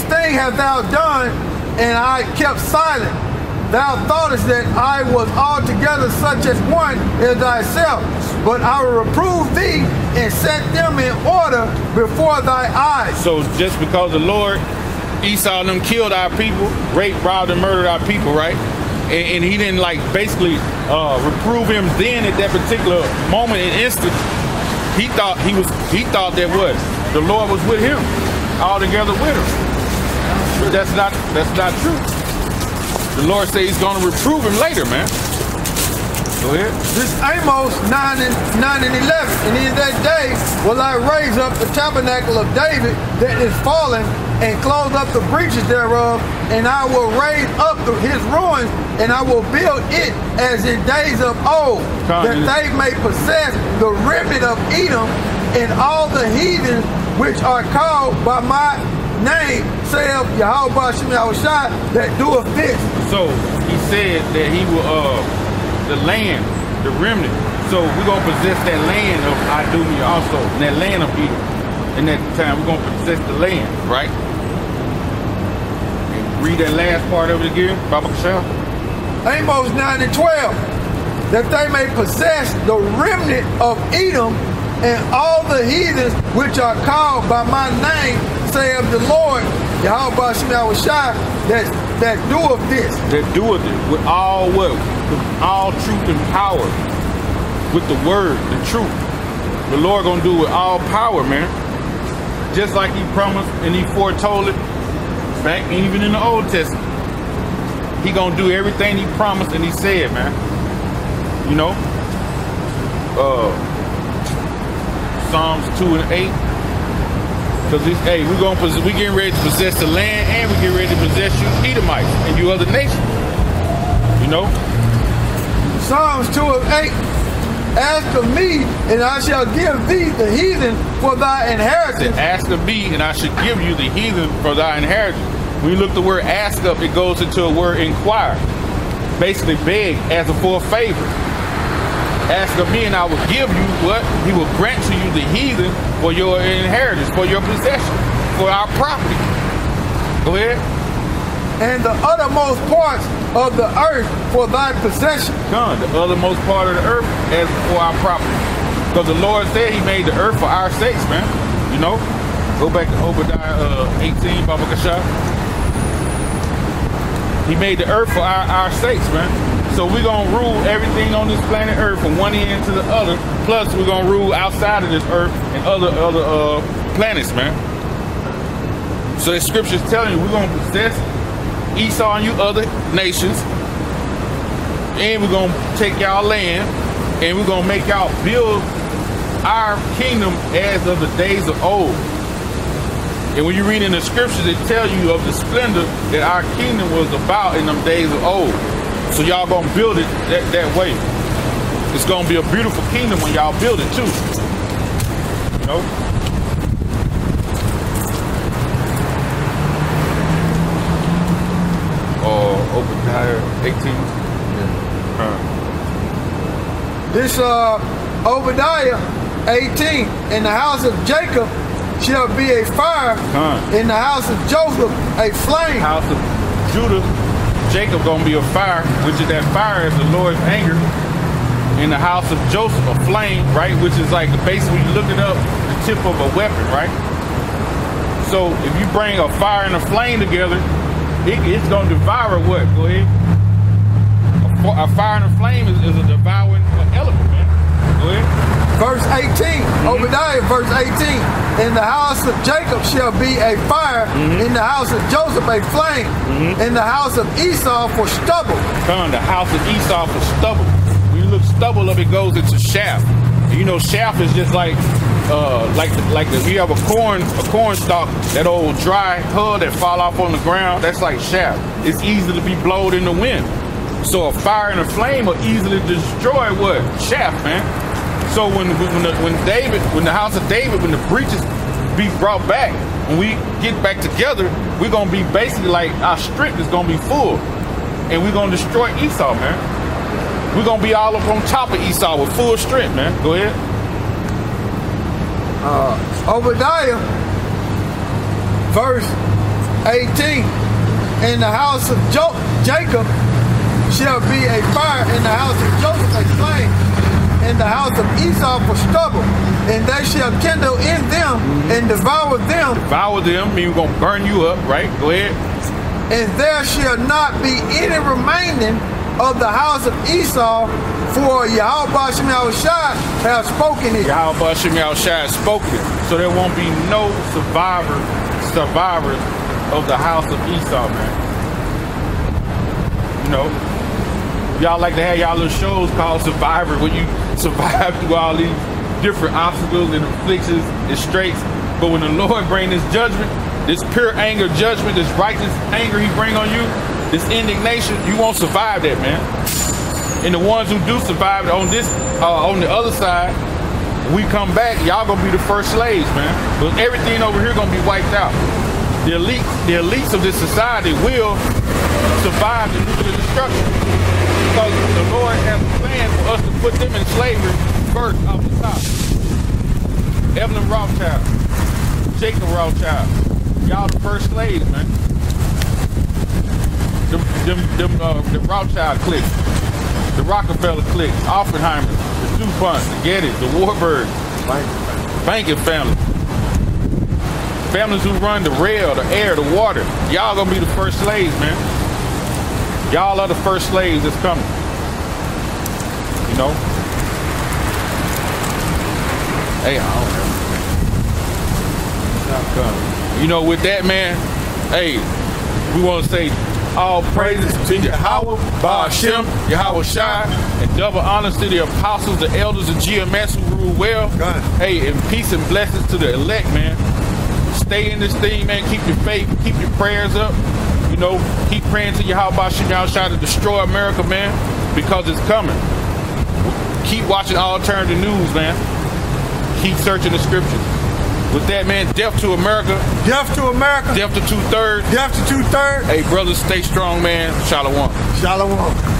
things hast thou done, and I kept silent. Thou thoughtest that I was altogether such as one as thyself, but I will reprove thee and set them in order before thy eyes. So just because the Lord, Esau and them killed our people, raped, robbed, and murdered our people, right? And he didn't like basically reprove him then at that particular moment and instant. He thought that what? The Lord was with him, all together with him. But that's not true. The Lord says he's going to reprove him later, man. Go ahead. This Amos 9 and 11. And in that day will I raise up the tabernacle of David that is fallen, and close up the breaches thereof, and I will raise up his ruins, and I will build it as in days of old, that they may possess the remnant of Edom, and all the heathens which are called by my name, saith Yahweh Bashem Yahushai, that doeth this. So he said that he will, the land, the remnant. So we're going to possess that land of Idumea also, and that land of Edom. In that time, we're going to possess the land, right? And read that last part of it again, Baba Kashal. Amos 9 and 12. That they may possess the remnant of Edom, and all the heathens which are called by my name, saith the Lord, Yahweh Bashem Yahushai, that doeth this. That doeth it with all what? With all truth and power. With the word, the truth. The Lord gonna do it with all power, man. Just like he promised and he foretold it back even in the Old Testament. He gonna do everything he promised and he said, man. You know? Psalms 2 and 8. Because hey, we getting ready to possess the land, and we getting ready to possess you Edomites and you other nations. You know? Psalms 2 and 8. Ask of me, and I shall give thee the heathen for thy inheritance. Ask of me, and I shall give you the heathen for thy inheritance. When you look the word ask up, it goes into a word inquire. Basically beg, as for a favor. Ask of me, and I will give you what? He will grant to you the heathen for your inheritance, for your possession, for our property. Go ahead. And the uttermost parts of the earth for thy possession. Come, the uttermost part of the earth as for our property. Because the Lord said he made the earth for our sakes, man. You know? Go back to Obadiah 18, Baba Kashah. He made the earth for our sakes, man. So we're going to rule everything on this planet earth from one end to the other. Plus, we're going to rule outside of this earth and other planets, man. So the scripture's telling you we're going to possess Esau and you other nations, and we're going to take y'all land, and we're going to make y'all build our kingdom as of the days of old. And when you read in the scriptures, it tells you of the splendor that our kingdom was about in them days of old. So y'all going to build it that way. It's going to be a beautiful kingdom when y'all build it too. You know? Obadiah 18. This Obadiah 18. In the house of Jacob shall be a fire. In the house of Joseph a flame. House of Judah, Jacob gonna be a fire, which is that fire is the Lord's anger. In the house of Joseph a flame, right? Which is like basically looking up the tip of a weapon, right? So if you bring a fire and a flame together, it's going to devour what? Go ahead. A fire and a flame is a devouring element, man. Go ahead. Verse 18. Obadiah, verse 18. In the house of Jacob shall be a fire. In the house of Joseph a flame. In the house of Esau for stubble. Come on, the house of Esau for stubble. When you look stubble up, it goes into chaff. And you know, chaff is just like if you have a corn stalk, that old dry hull that fall off on the ground, that's like chaff. It's easy to be blown in the wind. So a fire and a flame will easily destroy what? Chaff, man. So when the house of David, when the breaches be brought back, when we get back together, we're gonna be basically like our strength is gonna be full, and we're gonna destroy Esau, man. We're gonna be all up on top of Esau with full strength, man. Go ahead. Obadiah, verse 18. In the house of Jacob shall be a fire, in the house of Joseph a flame, in the house of Esau for stubble, and they shall kindle in them and devour them. Devour them, mean we're gonna burn you up, right? Go ahead. And there shall not be any remaining of the house of Esau, for Yahweh Shem Yahushua has spoken it. Yahweh Shem Yahushua has spoken it. So there won't be no survivors of the house of Esau, man. You know, y'all like to have y'all little shows called Survivor, where you survive through all these different obstacles and afflictions and straits. But when the Lord bring this judgment, this pure anger judgment, this righteous anger he bring on you, this indignation, you won't survive that, man. And the ones who do survive on this, on the other side, when we come back, y'all gonna be the first slaves, man. But everything over here gonna be wiped out. The elites of this society will survive the nuclear destruction, because the Lord has a plan for us to put them in slavery first off the top. Evelyn Rothschild, Jacob Rothschild, y'all the first slaves, man. The Rothschild clique, the Rockefeller clique, Oppenheimer, the DuPont, the Gettys, the Warburg, banking family. Families who run the rail, the air, the water. Y'all gonna be the first slaves, man. Y'all are the first slaves that's coming. You know? Hey, I don't know. You know, with that, man, hey, we want to say all praises to Yahweh, Ba'ashem, Yahweh Shai, and double honors to the apostles, the elders, and GMS who rule well. Hey, and peace and blessings to the elect, man. Stay in this thing, man. Keep your faith, keep your prayers up. You know, keep praying to Yahweh Ba'ashem, Yahweh Shai to destroy America, man, because it's coming. Keep watching alternative news, man. Keep searching the scriptures. With that, man, death to America. Death to America. Death to 2/3. Death to 2/3. Hey, brothers, stay strong, man. Shalom. Shalom.